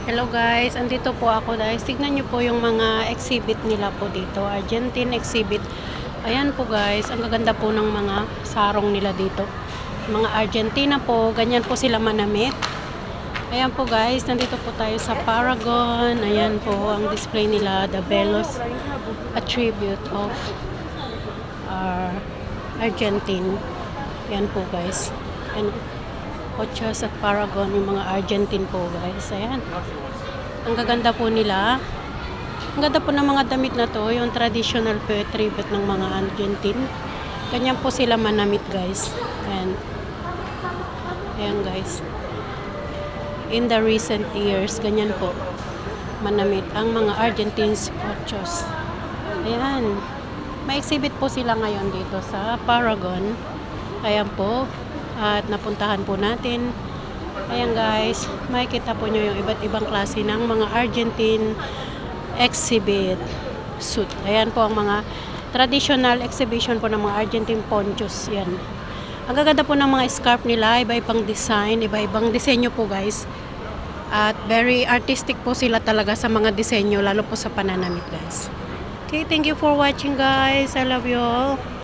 Hello guys, andito po ako guys. Tignan nyo po yung mga exhibit nila po dito. Argentine exhibit. Ayan po guys, ang gaganda po ng mga sarong nila dito. Mga Argentina po, ganyan po sila manamit. Ayan po guys, nandito po tayo sa Paragon. Ayan po ang display nila, the Velos attribute of Argentine. Ayan po guys. Ayan. Ochos at Paragon, yung mga Argentine po guys. Ayan. Ang gaganda po nila. Ang ganda po ng mga damit na to, yung traditional tribute ng mga Argentine. Ganyan po sila manamit guys. Ayan. Ayan guys. In the recent years, ganyan po manamit ang mga Argentines ochos. Ayan. May exhibit po sila ngayon dito sa Paragon. Ayan po. At napuntahan po natin. Ayan guys, makikita po nyo yung iba't ibang klase ng mga Argentine exhibit suit. Ayan po ang mga traditional exhibition po ng mga Argentine ponchos. Yan. Ang gaganda po ng mga scarf nila, iba-ibang design, iba-ibang disenyo po guys. At very artistic po sila talaga sa mga disenyo, lalo po sa pananamit guys. Okay, thank you for watching guys. I love you all.